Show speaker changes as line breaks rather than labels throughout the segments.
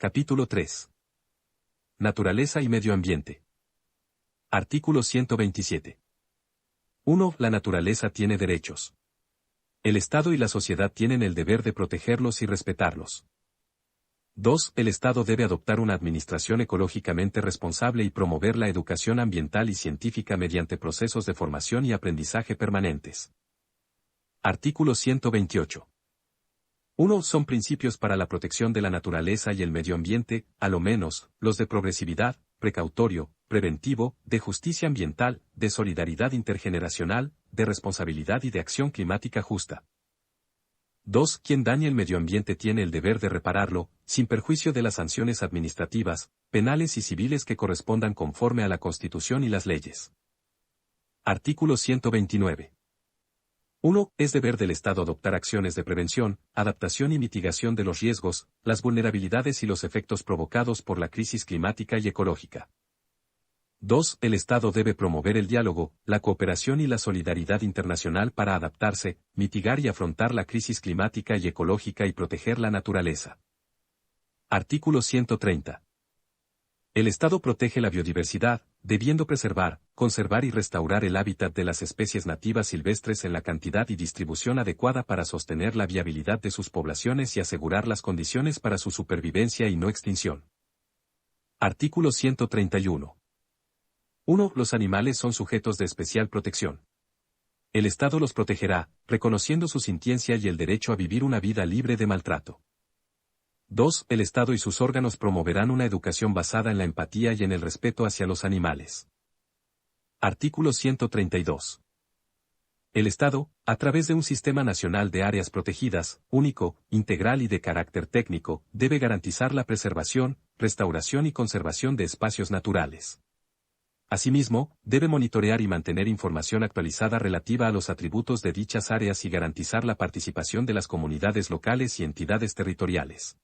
Capítulo 3. Naturaleza y medio ambiente. Artículo 127. 1. La naturaleza tiene derechos. El Estado y la sociedad tienen el deber de protegerlos y respetarlos. 2. El Estado debe adoptar una administración ecológicamente responsable y promover la educación ambiental y científica mediante procesos de formación y aprendizaje permanentes. Artículo 128. 1. Son principios para la protección de la naturaleza y el medio ambiente, a lo menos, los de progresividad, precautorio, preventivo, de justicia ambiental, de solidaridad intergeneracional, de responsabilidad y de acción climática justa. 2. Quien dañe el medio ambiente tiene el deber de repararlo, sin perjuicio de las sanciones administrativas, penales y civiles que correspondan conforme a la Constitución y las leyes. Artículo 129. 1. Es deber del Estado adoptar acciones de prevención, adaptación y mitigación de los riesgos, las vulnerabilidades y los efectos provocados por la crisis climática y ecológica. 2. El Estado debe promover el diálogo, la cooperación y la solidaridad internacional para adaptarse, mitigar y afrontar la crisis climática y ecológica y proteger la naturaleza. Artículo 130. El Estado protege la biodiversidad, debiendo preservar, conservar y restaurar el hábitat de las especies nativas silvestres en la cantidad y distribución adecuada para sostener la viabilidad de sus poblaciones y asegurar las condiciones para su supervivencia y no extinción. Artículo 131. 1. Los animales son sujetos de especial protección. El Estado los protegerá, reconociendo su sintiencia y el derecho a vivir una vida libre de maltrato. 2. El Estado y sus órganos promoverán una educación basada en la empatía y en el respeto hacia los animales. Artículo 132. El Estado, a través de un sistema nacional de áreas protegidas, único, integral y de carácter técnico, debe garantizar la preservación, restauración y conservación de espacios naturales. Asimismo, debe monitorear y mantener información actualizada relativa a los atributos de dichas áreas y garantizar la participación de las comunidades locales y entidades territoriales.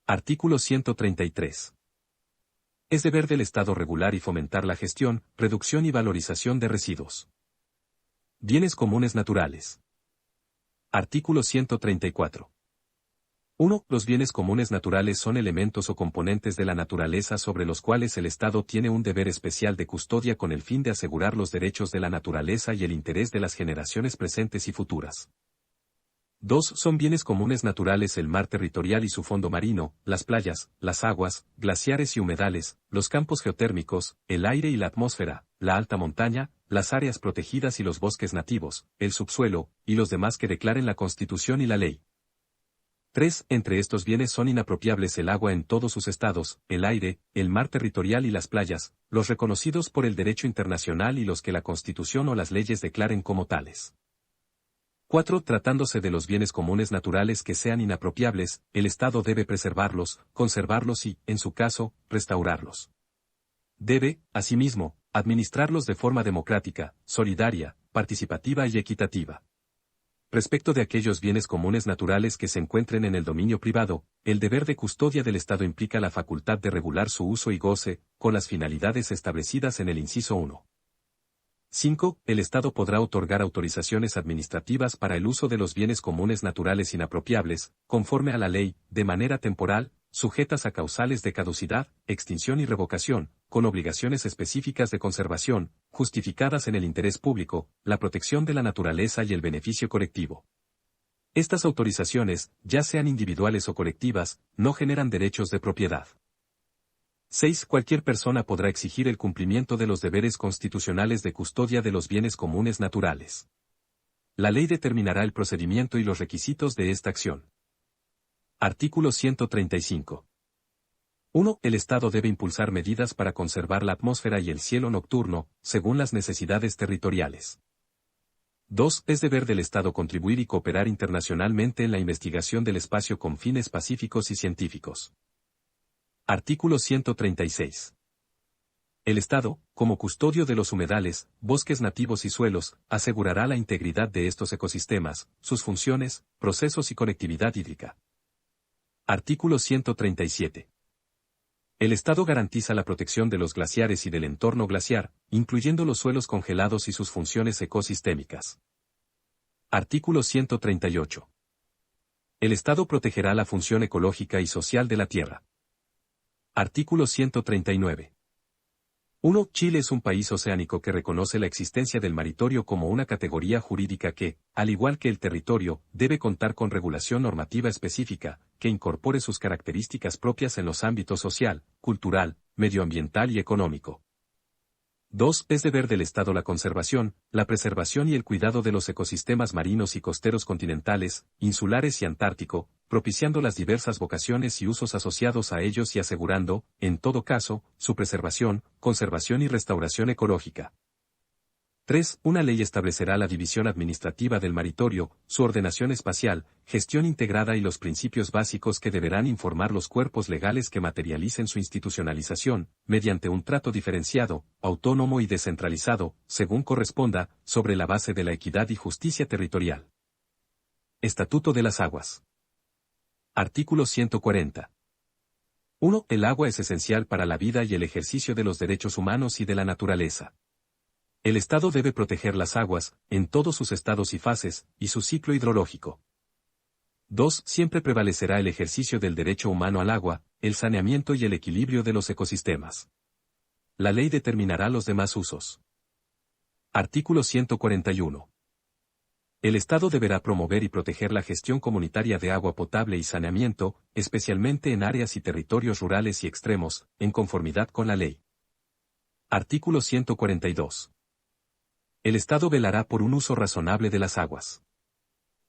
Artículo 133. Es deber del Estado regular y fomentar la gestión, reducción y valorización de residuos. Bienes comunes naturales. Artículo 134. 1. Los bienes comunes naturales son elementos o componentes de la naturaleza sobre los cuales el Estado tiene un deber especial de custodia con el fin de asegurar los derechos de la naturaleza y el interés de las generaciones presentes y futuras. 2. Son bienes comunes naturales el mar territorial y su fondo marino, las playas, las aguas, glaciares y humedales, los campos geotérmicos, el aire y la atmósfera, la alta montaña, las áreas protegidas y los bosques nativos, el subsuelo, y los demás que declaren la Constitución y la ley. 3. Entre estos bienes son inapropiables el agua en todos sus estados, el aire, el mar territorial y las playas, los reconocidos por el derecho internacional y los que la Constitución o las leyes declaren como tales. 4. Tratándose de los bienes comunes naturales que sean inapropiables, el Estado debe preservarlos, conservarlos y, en su caso, restaurarlos. Debe, asimismo, administrarlos de forma democrática, solidaria, participativa y equitativa. Respecto de aquellos bienes comunes naturales que se encuentren en el dominio privado, el deber de custodia del Estado implica la facultad de regular su uso y goce, con las finalidades establecidas en el inciso 1. 5. El Estado podrá otorgar autorizaciones administrativas para el uso de los bienes comunes naturales inapropiables, conforme a la ley, de manera temporal, sujetas a causales de caducidad, extinción y revocación, con obligaciones específicas de conservación, justificadas en el interés público, la protección de la naturaleza y el beneficio colectivo. Estas autorizaciones, ya sean individuales o colectivas, no generan derechos de propiedad. 6. Cualquier persona podrá exigir el cumplimiento de los deberes constitucionales de custodia de los bienes comunes naturales. La ley determinará el procedimiento y los requisitos de esta acción. Artículo 135. 1. El Estado debe impulsar medidas para conservar la atmósfera y el cielo nocturno, según las necesidades territoriales. 2. Es deber del Estado contribuir y cooperar internacionalmente en la investigación del espacio con fines pacíficos y científicos. Artículo 136. El Estado, como custodio de los humedales, bosques nativos y suelos, asegurará la integridad de estos ecosistemas, sus funciones, procesos y conectividad hídrica. Artículo 137. El Estado garantiza la protección de los glaciares y del entorno glaciar, incluyendo los suelos congelados y sus funciones ecosistémicas. Artículo 138. El Estado protegerá la función ecológica y social de la Tierra. Artículo 139. 1. Chile es un país oceánico que reconoce la existencia del maritorio como una categoría jurídica que, al igual que el territorio, debe contar con regulación normativa específica, que incorpore sus características propias en los ámbitos social, cultural, medioambiental y económico. 2. Es deber del Estado la conservación, la preservación y el cuidado de los ecosistemas marinos y costeros continentales, insulares y antártico, propiciando las diversas vocaciones y usos asociados a ellos y asegurando, en todo caso, su preservación, conservación y restauración ecológica. 3. Una ley establecerá la división administrativa del maritorio, su ordenación espacial, gestión integrada y los principios básicos que deberán informar los cuerpos legales que materialicen su institucionalización, mediante un trato diferenciado, autónomo y descentralizado, según corresponda, sobre la base de la equidad y justicia territorial. Estatuto de las Aguas. Artículo 140. 1. El agua es esencial para la vida y el ejercicio de los derechos humanos y de la naturaleza. El Estado debe proteger las aguas, en todos sus estados y fases, y su ciclo hidrológico. 2. Siempre prevalecerá el ejercicio del derecho humano al agua, el saneamiento y el equilibrio de los ecosistemas. La ley determinará los demás usos. Artículo 141. El Estado deberá promover y proteger la gestión comunitaria de agua potable y saneamiento, especialmente en áreas y territorios rurales y extremos, en conformidad con la ley. Artículo 142. El Estado velará por un uso razonable de las aguas.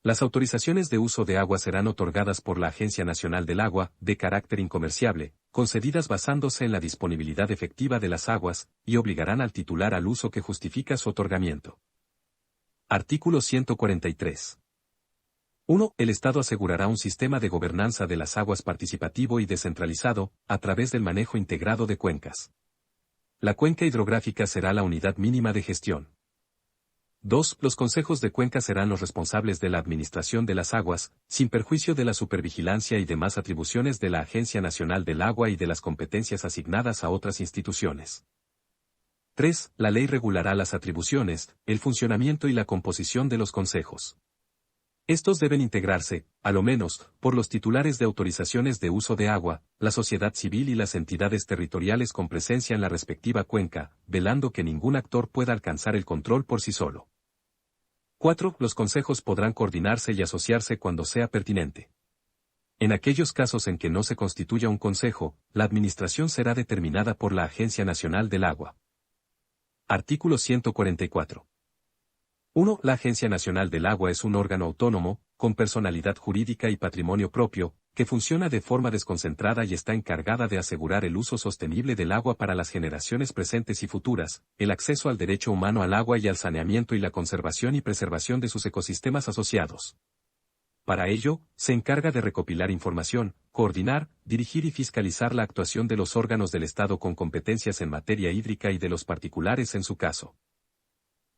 Las autorizaciones de uso de agua serán otorgadas por la Agencia Nacional del Agua, de carácter incomerciable, concedidas basándose en la disponibilidad efectiva de las aguas, y obligarán al titular al uso que justifica su otorgamiento. Artículo 143. 1. El Estado asegurará un sistema de gobernanza de las aguas participativo y descentralizado, a través del manejo integrado de cuencas. La cuenca hidrográfica será la unidad mínima de gestión. 2. Los consejos de cuenca serán los responsables de la administración de las aguas, sin perjuicio de la supervigilancia y demás atribuciones de la Agencia Nacional del Agua y de las competencias asignadas a otras instituciones. 3. La ley regulará las atribuciones, el funcionamiento y la composición de los consejos. Estos deben integrarse, a lo menos, por los titulares de autorizaciones de uso de agua, la sociedad civil y las entidades territoriales con presencia en la respectiva cuenca, velando que ningún actor pueda alcanzar el control por sí solo. 4. Los consejos podrán coordinarse y asociarse cuando sea pertinente. En aquellos casos en que no se constituya un consejo, la administración será determinada por la Agencia Nacional del Agua. Artículo 144. 1. La Agencia Nacional del Agua es un órgano autónomo, con personalidad jurídica y patrimonio propio, que funciona de forma desconcentrada y está encargada de asegurar el uso sostenible del agua para las generaciones presentes y futuras, el acceso al derecho humano al agua y al saneamiento y la conservación y preservación de sus ecosistemas asociados. Para ello, se encarga de recopilar información, coordinar, dirigir y fiscalizar la actuación de los órganos del Estado con competencias en materia hídrica y de los particulares en su caso.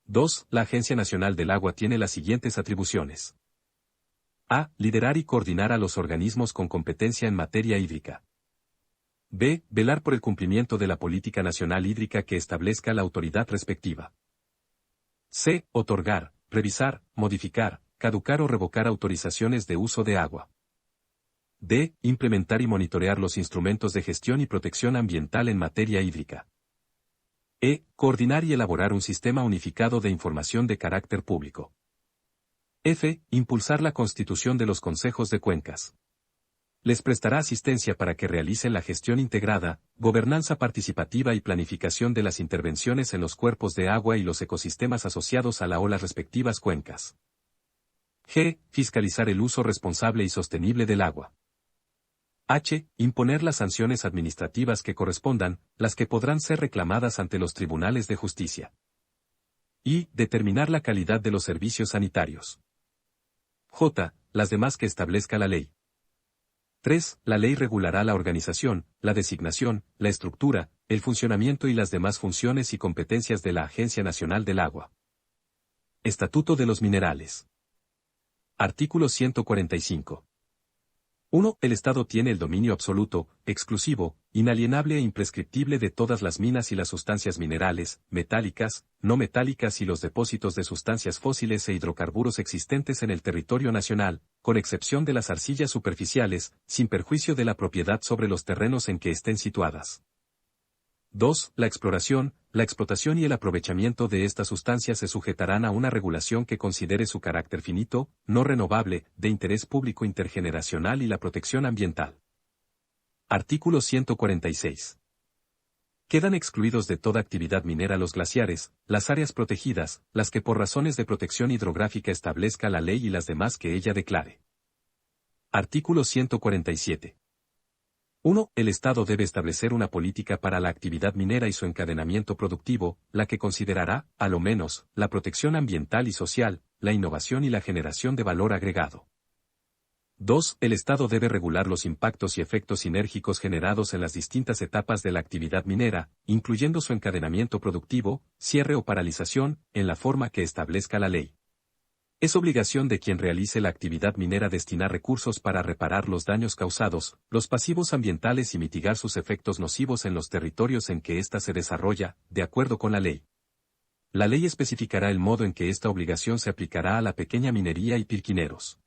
2. La Agencia Nacional del Agua tiene las siguientes atribuciones. A. Liderar y coordinar a los organismos con competencia en materia hídrica. B. Velar por el cumplimiento de la política nacional hídrica que establezca la autoridad respectiva. C. Otorgar, revisar, modificar, caducar o revocar autorizaciones de uso de agua. D. Implementar y monitorear los instrumentos de gestión y protección ambiental en materia hídrica. E. Coordinar y elaborar un sistema unificado de información de carácter público. F. Impulsar la constitución de los consejos de cuencas. Les prestará asistencia para que realicen la gestión integrada, gobernanza participativa y planificación de las intervenciones en los cuerpos de agua y los ecosistemas asociados a la o las respectivas cuencas. G. Fiscalizar el uso responsable y sostenible del agua. H. Imponer las sanciones administrativas que correspondan, las que podrán ser reclamadas ante los tribunales de justicia. I. Determinar la calidad de los servicios sanitarios. J. Las demás que establezca la ley. 3. La ley regulará la organización, la designación, la estructura, el funcionamiento y las demás funciones y competencias de la Agencia Nacional del Agua. Estatuto de los Minerales. Artículo 145. 1. El Estado tiene el dominio absoluto, exclusivo, inalienable e imprescriptible de todas las minas y las sustancias minerales, metálicas, no metálicas y los depósitos de sustancias fósiles e hidrocarburos existentes en el territorio nacional, con excepción de las arcillas superficiales, sin perjuicio de la propiedad sobre los terrenos en que estén situadas. 2. La exploración, la explotación y el aprovechamiento de estas sustancias se sujetarán a una regulación que considere su carácter finito, no renovable, de interés público intergeneracional y la protección ambiental. Artículo 146. Quedan excluidos de toda actividad minera los glaciares, las áreas protegidas, las que por razones de protección hidrográfica establezca la ley y las demás que ella declare. Artículo 147. 1. El Estado debe establecer una política para la actividad minera y su encadenamiento productivo, la que considerará, a lo menos, la protección ambiental y social, la innovación y la generación de valor agregado. 2. El Estado debe regular los impactos y efectos sinérgicos generados en las distintas etapas de la actividad minera, incluyendo su encadenamiento productivo, cierre o paralización, en la forma que establezca la ley. Es obligación de quien realice la actividad minera destinar recursos para reparar los daños causados, los pasivos ambientales y mitigar sus efectos nocivos en los territorios en que ésta se desarrolla, de acuerdo con la ley. La ley especificará el modo en que esta obligación se aplicará a la pequeña minería y pirquineros.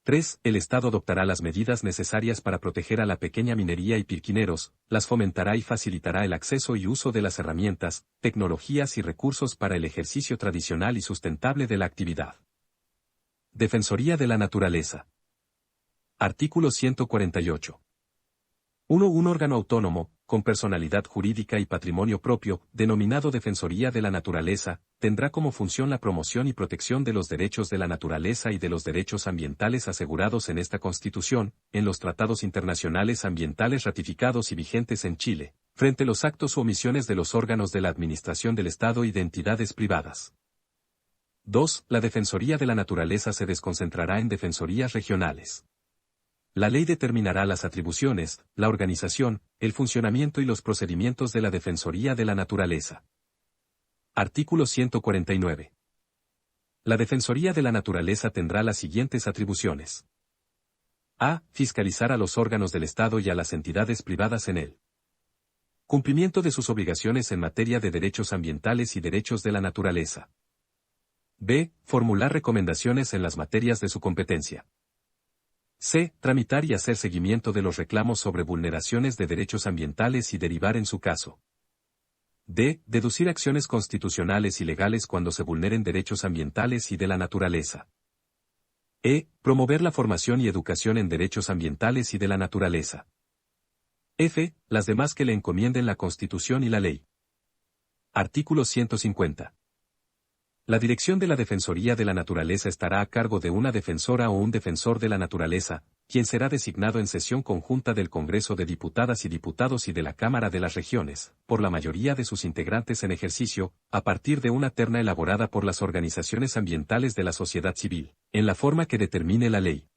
3. El Estado adoptará las medidas necesarias para proteger a la pequeña minería y pirquineros, las fomentará y facilitará el acceso y uso de las herramientas, tecnologías y recursos para el ejercicio tradicional y sustentable de la actividad. Defensoría de la Naturaleza. Artículo 148. 1. Un órgano autónomo, con personalidad jurídica y patrimonio propio, denominado Defensoría de la Naturaleza, tendrá como función la promoción y protección de los derechos de la naturaleza y de los derechos ambientales asegurados en esta Constitución, en los tratados internacionales ambientales ratificados y vigentes en Chile, frente a los actos o omisiones de los órganos de la Administración del Estado y de entidades privadas. 2. La Defensoría de la Naturaleza se desconcentrará en defensorías regionales. La ley determinará las atribuciones, la organización, el funcionamiento y los procedimientos de la Defensoría de la Naturaleza. Artículo 149. La Defensoría de la Naturaleza tendrá las siguientes atribuciones. A. Fiscalizar a los órganos del Estado y a las entidades privadas en él. Cumplimiento de sus obligaciones en materia de derechos ambientales y derechos de la naturaleza. B. Formular recomendaciones en las materias de su competencia. C. Tramitar y hacer seguimiento de los reclamos sobre vulneraciones de derechos ambientales y derivar en su caso. D. Deducir acciones constitucionales y legales cuando se vulneren derechos ambientales y de la naturaleza. E. Promover la formación y educación en derechos ambientales y de la naturaleza. F. Las demás que le encomienden la Constitución y la ley. Artículo 150. La dirección de la Defensoría de la Naturaleza estará a cargo de una defensora o un defensor de la naturaleza, quien será designado en sesión conjunta del Congreso de Diputadas y Diputados y de la Cámara de las Regiones, por la mayoría de sus integrantes en ejercicio, a partir de una terna elaborada por las organizaciones ambientales de la sociedad civil, en la forma que determine la ley.